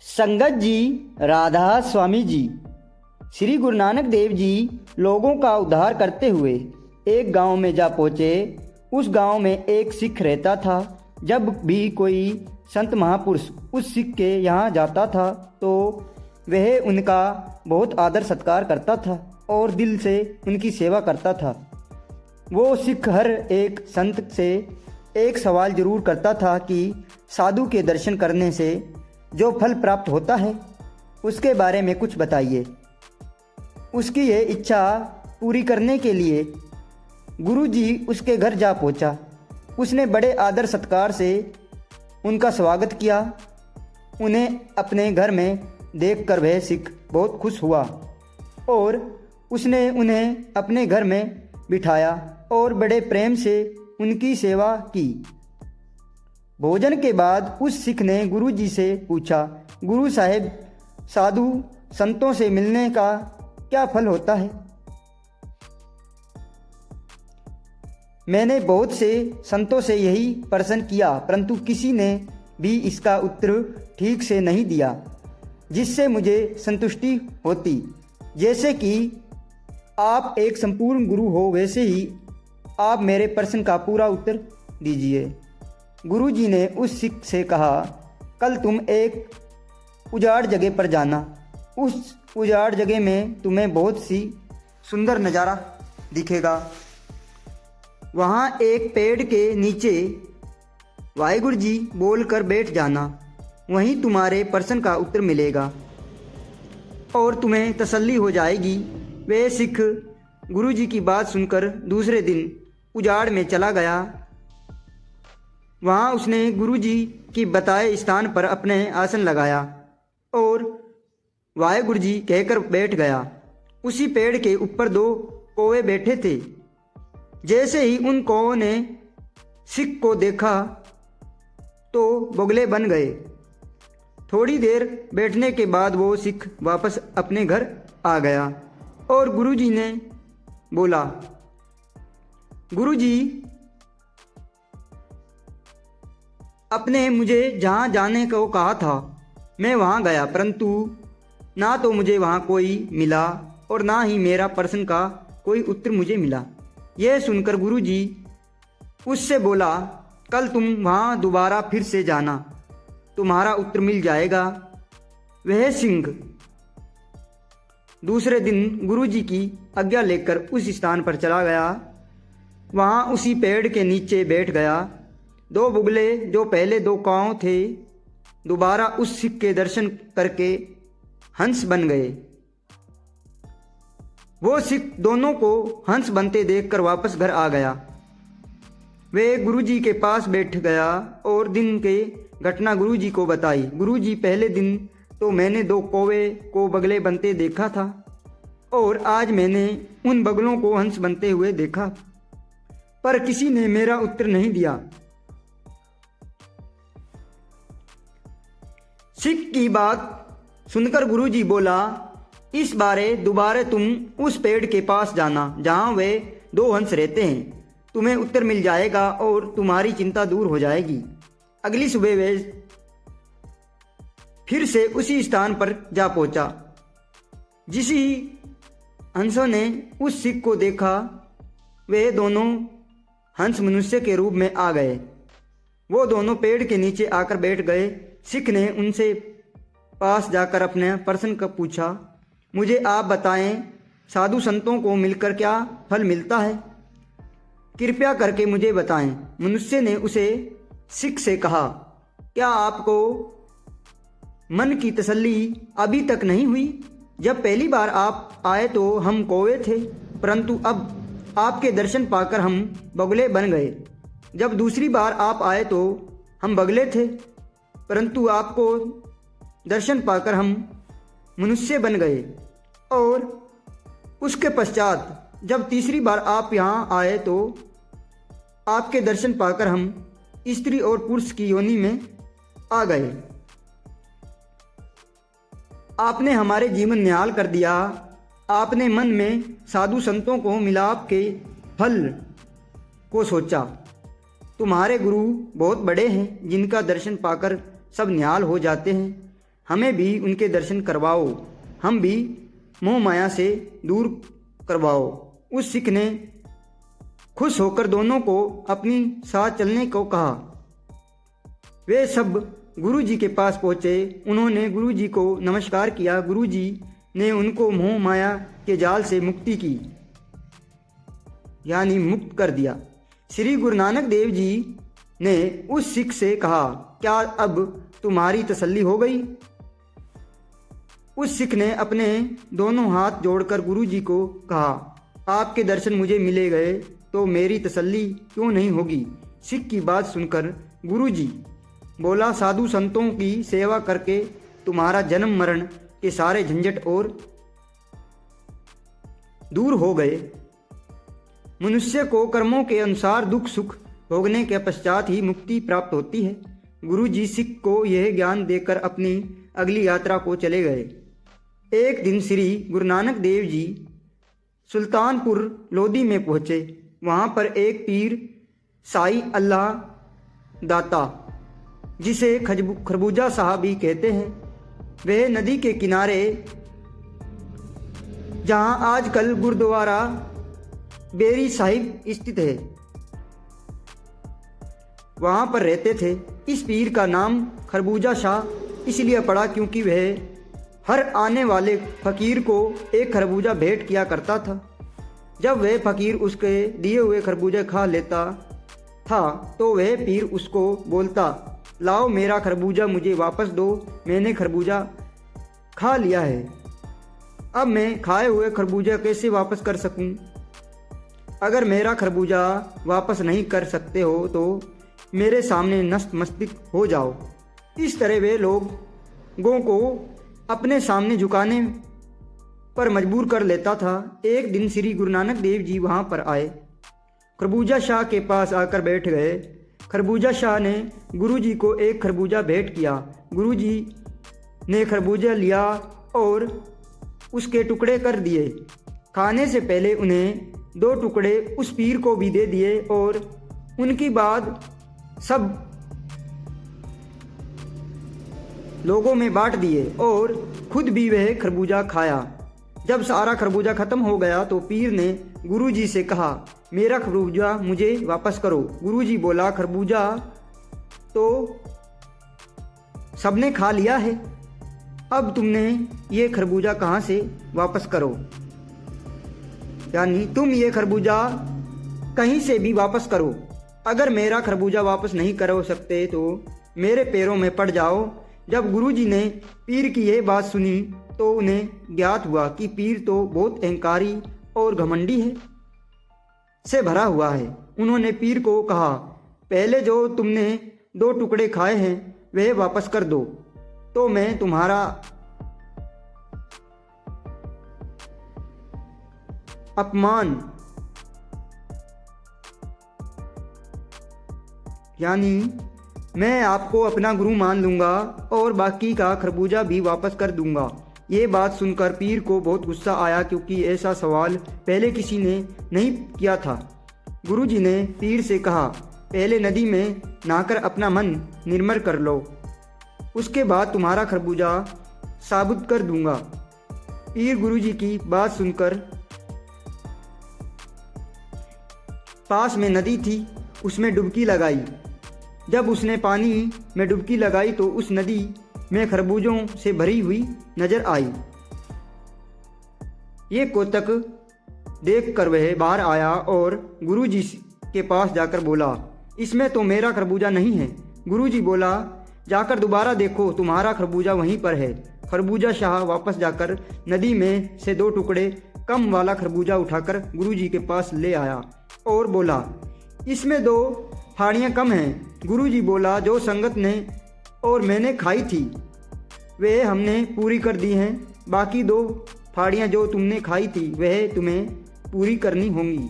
संगत जी, राधा स्वामी जी, श्री गुरु नानक देव जी लोगों का उद्धार करते हुए एक गांव में जा पहुँचे। उस गांव में एक सिख रहता था। जब भी कोई संत महापुरुष उस सिख के यहाँ जाता था तो वह उनका बहुत आदर सत्कार करता था और दिल से उनकी सेवा करता था। वो सिख हर एक संत से एक सवाल जरूर करता था कि साधु के दर्शन करने से जो फल प्राप्त होता है उसके बारे में कुछ बताइए। उसकी यह इच्छा पूरी करने के लिए गुरुजी उसके घर जा पहुंचा। उसने बड़े आदर सत्कार से उनका स्वागत किया। उन्हें अपने घर में देखकर वह सिख बहुत खुश हुआ और उसने उन्हें अपने घर में बिठाया और बड़े प्रेम से उनकी सेवा की। भोजन के बाद उस सिख ने गुरुजी से पूछा, गुरु साहेब, साधु संतों से मिलने का क्या फल होता है? मैंने बहुत से संतों से यही प्रश्न किया, परंतु किसी ने भी इसका उत्तर ठीक से नहीं दिया जिससे मुझे संतुष्टि होती। जैसे कि आप एक संपूर्ण गुरु हो, वैसे ही आप मेरे प्रश्न का पूरा उत्तर दीजिए। गुरुजी ने उस सिख से कहा, कल तुम एक उजाड़ जगह पर जाना। उस उजाड़ जगह में तुम्हें बहुत सी सुंदर नज़ारा दिखेगा। वहाँ एक पेड़ के नीचे वाहिगुरु जी बोलकर बैठ जाना। वहीं तुम्हारे प्रश्न का उत्तर मिलेगा और तुम्हें तसल्ली हो जाएगी। वह सिख गुरुजी की बात सुनकर दूसरे दिन उजाड़ में चला गया। वहाँ उसने गुरुजी की बताए स्थान पर अपने आसन लगाया और वाहिगुरु जी कहकर बैठ गया। उसी पेड़ के ऊपर दो कौवे बैठे थे। जैसे ही उन कौवों ने सिख को देखा तो बगुले बन गए। थोड़ी देर बैठने के बाद वो सिख वापस अपने घर आ गया और गुरुजी ने बोला, गुरुजी, आपने मुझे जहाँ जाने को कहा था मैं वहाँ गया, परंतु ना तो मुझे वहाँ कोई मिला और ना ही मेरा प्रश्न का कोई उत्तर मुझे मिला। यह सुनकर गुरुजी उससे बोला, कल तुम वहाँ दोबारा फिर से जाना, तुम्हारा उत्तर मिल जाएगा। वह सिंह दूसरे दिन गुरुजी की आज्ञा लेकर उस स्थान पर चला गया। वहाँ उसी पेड़ के नीचे बैठ गया। दो बुगले जो पहले दो कांव थे दोबारा उस सिख के दर्शन करके हंस बन गए। वो सिख दोनों को हंस बनते देखकर वापस घर आ गया। वे गुरुजी के पास बैठ गया और दिन के घटना गुरुजी को बताई। गुरुजी, पहले दिन तो मैंने दो कौवे को बगले बनते देखा था और आज मैंने उन बगलों को हंस बनते हुए देखा, पर किसी ने मेरा उत्तर नहीं दिया। सिख की बात सुनकर गुरुजी बोला, इस बारे दोबारा तुम उस पेड़ के पास जाना जहां वे दो हंस रहते हैं। तुम्हें उत्तर मिल जाएगा और तुम्हारी चिंता दूर हो जाएगी। अगली सुबह वे फिर से उसी स्थान पर जा पहुंचा। जिस हंसों ने उस सिख को देखा वे दोनों हंस मनुष्य के रूप में आ गए। वो दोनों पेड़ के नीचे आकर बैठ गए। सिख ने उनसे पास जाकर अपने प्रश्न का पूछा, मुझे आप बताएं, साधु संतों को मिलकर क्या फल मिलता है? कृपया करके मुझे बताएं। मनुष्य ने उसे सिख से कहा, क्या आपको मन की तसल्ली अभी तक नहीं हुई? जब पहली बार आप आए तो हम कौवे थे, परंतु अब आपके दर्शन पाकर हम बगुले बन गए। जब दूसरी बार आप आए तो हम बगले थे, परंतु आपको दर्शन पाकर हम मनुष्य बन गए। और उसके पश्चात जब तीसरी बार आप यहाँ आए तो आपके दर्शन पाकर हम स्त्री और पुरुष की योनि में आ गए। आपने हमारे जीवन निहाल कर दिया। आपने मन में साधु संतों को मिलाप के फल को सोचा। तुम्हारे गुरु बहुत बड़े हैं जिनका दर्शन पाकर सब निहाल हो जाते हैं। हमें भी उनके दर्शन करवाओ, हम भी मोह माया से दूर करवाओ। उस सिख ने खुश होकर दोनों को अपनी साथ चलने को कहा। वे सब गुरु जी के पास पहुँचे। उन्होंने गुरु जी को नमस्कार किया। गुरु जी ने उनको मोह माया के जाल से मुक्ति की, यानी मुक्त कर दिया। श्री गुरु नानक देव जी ने उस सिख से कहा, क्या अब तुम्हारी तसल्ली हो गई? उस सिख ने अपने दोनों हाथ जोड़कर गुरु जी को कहा, आपके दर्शन मुझे मिले गए तो मेरी तसल्ली क्यों नहीं होगी? सिख की बात सुनकर गुरु जी बोला, साधु संतों की सेवा करके तुम्हारा जन्म मरण के सारे झंझट और दूर हो गए। मनुष्य को कर्मों के अनुसार दुख सुख भोगने के पश्चात ही मुक्ति प्राप्त होती है। गुरु जी सिख को यह ज्ञान देकर अपनी अगली यात्रा को चले गए। एक दिन श्री गुरु नानक देव जी सुल्तानपुर लोधी में पहुँचे। वहाँ पर एक पीर साई अल्लाह दाता, जिसे खरबूजा साहब भी कहते हैं, वह नदी के किनारे जहाँ आजकल गुरुद्वारा बेरी साहिब स्थित है, वहाँ पर रहते थे। इस पीर का नाम खरबूजा शाह इसलिए पड़ा क्योंकि वह हर आने वाले फकीर को एक खरबूजा भेंट किया करता था। जब वह फकीर उसके दिए हुए खरबूजा खा लेता था तो वह पीर उसको बोलता, लाओ मेरा खरबूजा मुझे वापस दो, मैंने खरबूजा खा लिया है, अब मैं खाए हुए खरबूजा कैसे वापस कर सकूं? अगर मेरा खरबूजा वापस नहीं कर सकते हो तो मेरे सामने नस्त मस्तिष्क हो जाओ। इस तरह वे लोगों को अपने सामने झुकाने पर मजबूर कर लेता था। एक दिन श्री गुरु नानक देव जी वहाँ पर आए, खरबूजा शाह के पास आकर बैठ गए। खरबूजा शाह ने गुरु जी को एक खरबूजा भेंट किया। गुरु जी ने खरबूजा लिया और उसके टुकड़े कर दिए। खाने से पहले उन्हें 2 टुकड़े उस पीर को भी दे दिए और उनकी बाद सब लोगों में बांट दिए और खुद भी वह खरबूजा खाया। जब सारा खरबूजा खत्म हो गया तो पीर ने गुरु जी से कहा, मेरा खरबूजा मुझे वापस करो। गुरु जी बोला, खरबूजा तो सबने खा लिया है, अब तुमने ये खरबूजा कहाँ से वापस करो, यानी तुम ये खरबूजा कहीं से भी वापस करो। अगर मेरा खरबूजा वापस नहीं करो सकते तो मेरे पैरों में पड़ जाओ। जब गुरुजी ने पीर की यह बात सुनी तो उन्हें ज्ञात हुआ कि पीर तो बहुत अहंकारी और घमंडी है से भरा हुआ है। उन्होंने पीर को कहा, पहले जो तुमने 2 टुकड़े खाए हैं वह वापस कर दो तो मैं तुम्हारा अपमान यानी मैं आपको अपना गुरु मान लूँगा और बाकी का खरबूजा भी वापस कर दूँगा। ये बात सुनकर पीर को बहुत गुस्सा आया क्योंकि ऐसा सवाल पहले किसी ने नहीं किया था। गुरुजी ने पीर से कहा, पहले नदी में नहाकर अपना मन निर्मल कर लो, उसके बाद तुम्हारा खरबूजा साबुत कर दूँगा। पीर गुरुजी की बात सुनकर पास में नदी थी उसमें डुबकी लगाई। जब उसने पानी में डुबकी लगाई तो उस नदी में खरबूजों से भरी हुई नजर आई। ये कोतक देखकर वह बाहर आया और गुरुजी के पास जाकर बोला, इसमें तो मेरा खरबूजा नहीं है। गुरुजी बोला, जाकर दोबारा देखो, तुम्हारा खरबूजा वहीं पर है। खरबूजा शाह वापस जाकर नदी में से 2 टुकड़े कम वाला खरबूजा उठाकर गुरुजी के पास ले आया और बोला, इसमें 2 फाड़ियाँ कम हैं। गुरुजी बोला, जो संगत ने और मैंने खाई थी वे हमने पूरी कर दी हैं, बाकी 2 फाड़ियाँ जो तुमने खाई थी वह तुम्हें पूरी करनी होंगी।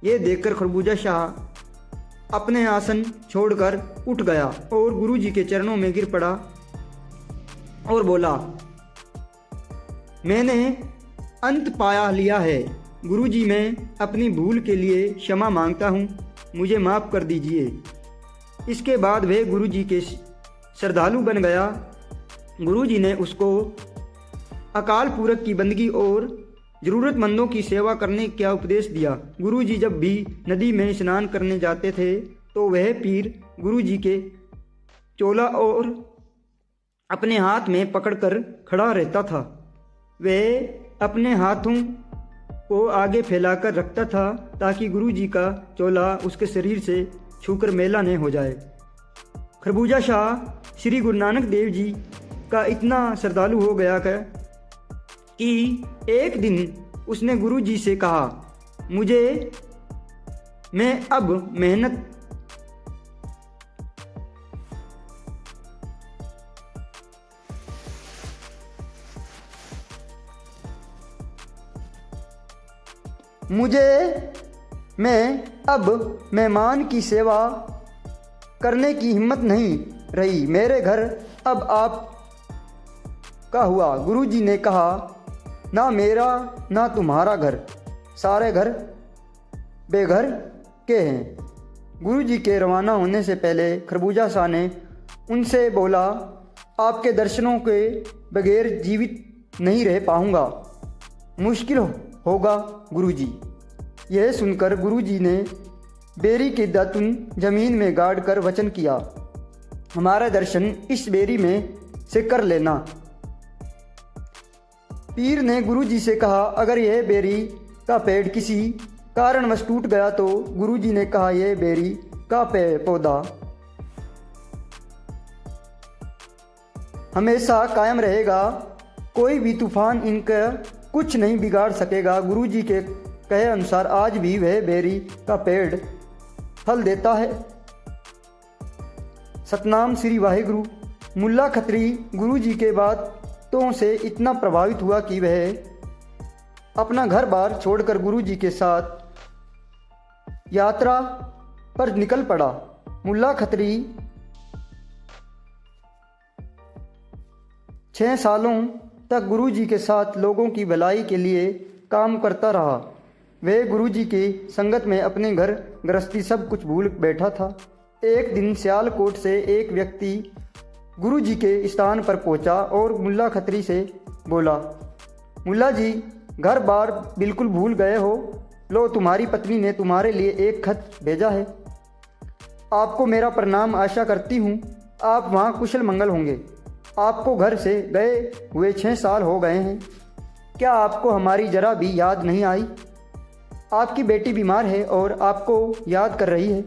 ये देखकर खरबूजा शाह अपने आसन छोड़कर उठ गया और गुरुजी के चरणों में गिर पड़ा और बोला, मैंने अंत पाया लिया है। गुरुजी, मैं अपनी भूल के लिए क्षमा मांगता हूँ, मुझे माफ़ कर दीजिए। इसके बाद वह गुरुजी के श्रद्धालु बन गया। गुरुजी ने उसको अकाल पुरख की बंदगी और ज़रूरतमंदों की सेवा करने का उपदेश दिया। गुरुजी जब भी नदी में स्नान करने जाते थे तो वह पीर गुरुजी के चोला और अपने हाथ में पकड़कर खड़ा रहता था। वह अपने हाथों को आगे फैलाकर रखता था ताकि गुरुजी का चोला उसके शरीर से छूकर मैला न हो जाए। खरबूजा शाह श्री गुरु नानक देव जी का इतना श्रद्धालु हो गया कि एक दिन उसने गुरुजी से कहा, मैं अब मेहनत मेहमान की सेवा करने की हिम्मत नहीं रही। मेरे घर अब आप का हुआ। गुरुजी ने कहा, ना मेरा ना तुम्हारा घर, सारे घर बेघर के हैं। गुरुजी के रवाना होने से पहले खरबूजा शाह ने उनसे बोला, आपके दर्शनों के बगैर जीवित नहीं रह पाऊंगा, मुश्किल होगा गुरुजी। यह सुनकर गुरुजी ने बेरी के दातुन जमीन में गाड़ कर वचन किया, हमारा दर्शन इस बेरी में से कर लेना। पीर ने गुरुजी से कहा, अगर यह बेरी का पेड़ किसी कारणवश टूट गया तो गुरुजी ने कहा, यह बेरी का पौधा हमेशा कायम रहेगा, कोई भी तूफान इनका कुछ नहीं बिगाड़ सकेगा। गुरुजी के कहे अनुसार आज भी वह बेरी का पेड़ फल देता है। सतनाम श्री वाहिगुरु। मुल्ला खत्री गुरुजी के बातों से इतना प्रभावित हुआ कि वह अपना घर बार छोड़कर गुरुजी के साथ यात्रा पर निकल पड़ा। मुल्ला खत्री 6 सालों तक गुरुजी के साथ लोगों की भलाई के लिए काम करता रहा। वह गुरुजी की संगत में अपने घर गृहस्थी सब कुछ भूल बैठा था। एक दिन सियालकोट से एक व्यक्ति गुरुजी के स्थान पर पहुंचा और मुल्ला खत्री से बोला, मुल्ला जी घर बार बिल्कुल भूल गए हो, लो तुम्हारी पत्नी ने तुम्हारे लिए एक खत भेजा है। आपको मेरा प्रणाम, आशा करती हूँ आप वहाँ कुशल मंगल होंगे। आपको घर से गए हुए 6 साल हो गए हैं, क्या आपको हमारी जरा भी याद नहीं आई? आपकी बेटी बीमार है और आपको याद कर रही है,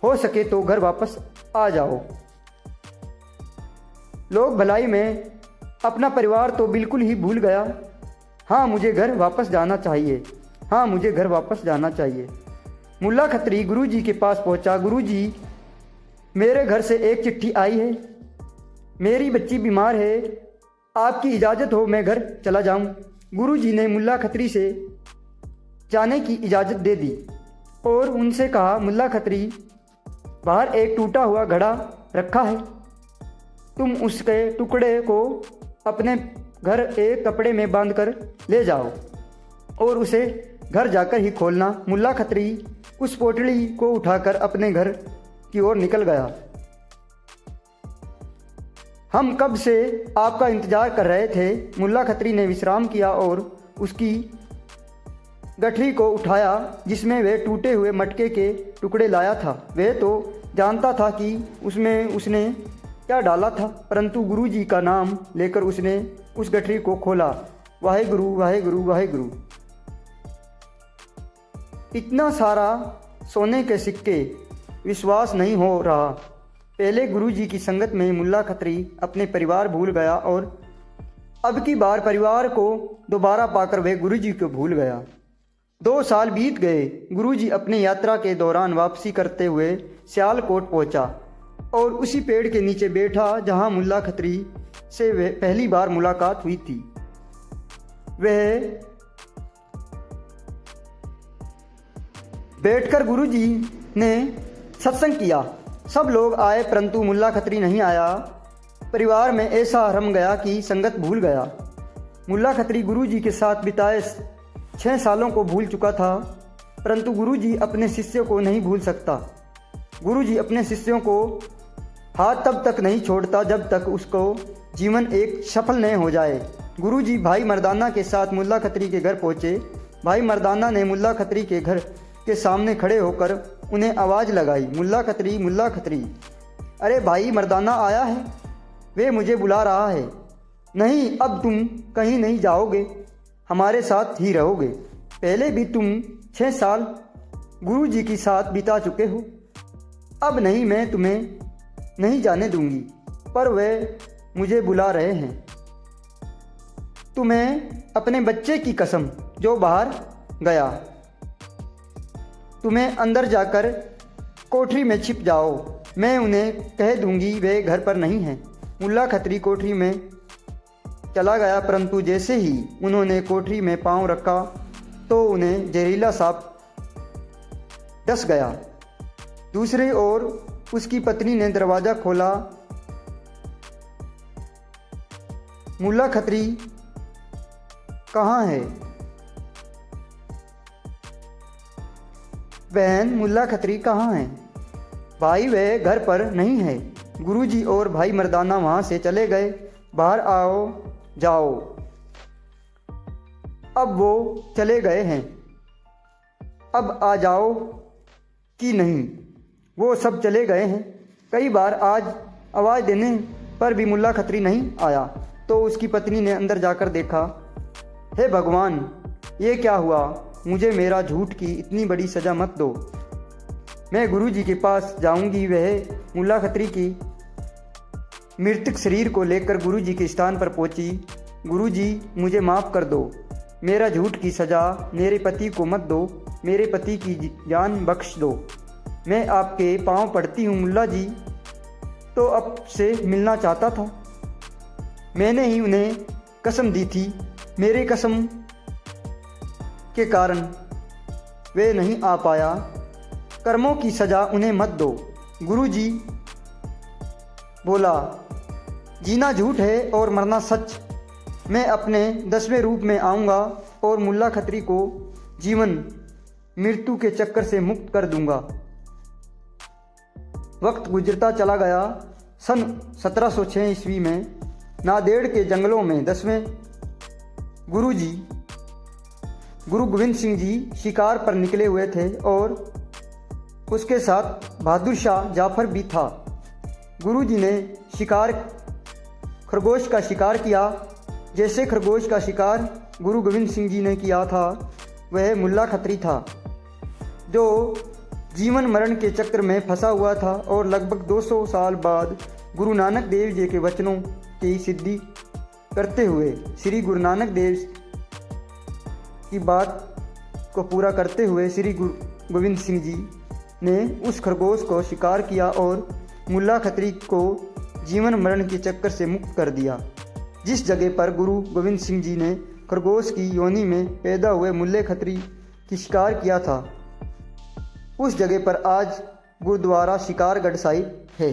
हो सके तो घर वापस आ जाओ। लोग भलाई में अपना परिवार तो बिल्कुल ही भूल गया। हाँ मुझे घर वापस जाना चाहिए, हाँ मुझे घर वापस जाना चाहिए। मुल्ला खत्री गुरुजी के पास पहुंचा। गुरुजी मेरे घर से एक चिट्ठी आई है, मेरी बच्ची बीमार है, आपकी इजाज़त हो मैं घर चला जाऊं। गुरुजी ने मुल्ला खत्री से जाने की इजाज़त दे दी और उनसे कहा, मुल्ला खत्री बाहर एक टूटा हुआ घड़ा रखा है, तुम उसके टुकड़े को अपने घर एक कपड़े में बांधकर ले जाओ और उसे घर जाकर ही खोलना। मुल्ला खत्री उस पोटली को उठाकर अपने घर की ओर निकल गया। हम कब से आपका इंतज़ार कर रहे थे। मुल्ला खत्री ने विश्राम किया और उसकी गठरी को उठाया जिसमें वह टूटे हुए मटके के टुकड़े लाया था। वह तो जानता था कि उसमें उसने क्या डाला था, परंतु गुरुजी का नाम लेकर उसने उस गठरी को खोला। वाहेगुरु वाहेगुरु वाहेगुरु। इतना सारा सोने के सिक्के, विश्वास नहीं हो रहा। पहले गुरुजी की संगत में मुल्ला खत्री अपने परिवार भूल गया और अब की बार परिवार को दोबारा पाकर वह गुरुजी को भूल गया। 2 साल बीत गए। गुरुजी अपने यात्रा के दौरान वापसी करते हुए सियालकोट पहुंचा और उसी पेड़ के नीचे बैठा जहां मुल्ला खत्री से वह पहली बार मुलाकात हुई थी। वह बैठकर गुरुजी ने सत्संग किया। सब लोग आए परंतु मुल्ला खत्री नहीं आया। परिवार में ऐसा रम गया कि संगत भूल गया। मुल्ला खत्री गुरुजी के साथ बिताए 6 सालों को भूल चुका था, परंतु गुरुजी अपने शिष्यों को नहीं भूल सकता। गुरुजी अपने शिष्यों को हाथ तब तक नहीं छोड़ता जब तक उसको जीवन एक सफल न हो जाए। गुरुजी भाई मर्दाना के साथ मुल्ला खत्री के घर पहुँचे। भाई मर्दाना ने मुल्ला खत्री के घर के सामने खड़े होकर उन्हें आवाज़ लगाई, मुल्ला खत्री, मुल्ला खत्री। अरे भाई मर्दाना आया है, वे मुझे बुला रहा है। नहीं, अब तुम कहीं नहीं जाओगे, हमारे साथ ही रहोगे। पहले भी तुम 6 साल गुरुजी के साथ बिता चुके हो। अब नहीं, मैं तुम्हें नहीं जाने दूंगी, पर वे मुझे बुला रहे हैं। तुम्हें अपने बच्चे की कसम जो बाहर गया, तुम्हें अंदर जाकर कोठरी में छिप जाओ, मैं उन्हें कह दूंगी वे घर पर नहीं हैं। मुल्ला खत्री कोठरी में चला गया, परंतु जैसे ही उन्होंने कोठरी में पांव रखा तो उन्हें जहरीला सांप डस गया। दूसरी ओर उसकी पत्नी ने दरवाज़ा खोला। मुल्ला खत्री कहाँ है? बहन, मुल्ला खत्री कहाँ है? भाई, वह घर पर नहीं है। गुरुजी और भाई मर्दाना वहाँ से चले गए। बाहर आओ, जाओ। अब वो चले गए हैं, अब आ जाओ कि नहीं? वो सब चले गए हैं। कई बार आज आवाज़ देने पर भी मुल्ला खत्री नहीं आया तो उसकी पत्नी ने अंदर जाकर देखा। हे भगवान, ये क्या हुआ? मुझे मेरा झूठ की इतनी बड़ी सज़ा मत दो। मैं गुरुजी के पास जाऊंगी। वह मुल्ला खत्री की मृतक शरीर को लेकर गुरुजी के स्थान पर पहुंची। गुरुजी, मुझे माफ़ कर दो, मेरा झूठ की सज़ा मेरे पति को मत दो, मेरे पति की जान बख्श दो। मैं आपके पांव पड़ती हूँ मुल्ला जी, तो अब से मिलना चाहता था। मैंने ही उन्हें कसम दी थी, मेरे कसम के कारण वे नहीं आ पाया। कर्मों की सज़ा उन्हें मत दो। गुरुजी बोला, जीना झूठ है और मरना सच। मैं अपने 10वें रूप में आऊँगा और मुल्ला खत्री को जीवन मृत्यु के चक्कर से मुक्त कर दूंगा। वक्त गुजरता चला गया। सन 1706 ईस्वी में नांदेड़ के जंगलों में 10वें गुरु गोविंद सिंह जी शिकार पर निकले हुए थे और उसके साथ बहादुर शाह जाफर भी था। गुरुजी ने खरगोश का शिकार किया। जैसे खरगोश का शिकार गुरु गोविंद सिंह जी ने किया था, वह मुल्ला खत्री था जो जीवन मरण के चक्र में फंसा हुआ था और लगभग 200 साल बाद गुरु नानक देव जी के वचनों की सिद्धि करते हुए, श्री गुरु नानक देव की बात को पूरा करते हुए श्री गुरु गोविंद सिंह जी ने उस खरगोश को शिकार किया और मुल्ला खत्री को जीवन मरण के चक्कर से मुक्त कर दिया। जिस जगह पर गुरु गोविंद सिंह जी ने खरगोश की योनि में पैदा हुए मुल्ले खत्री की शिकार किया था, उस जगह पर आज गुरुद्वारा शिकारगढ़ साहिब है।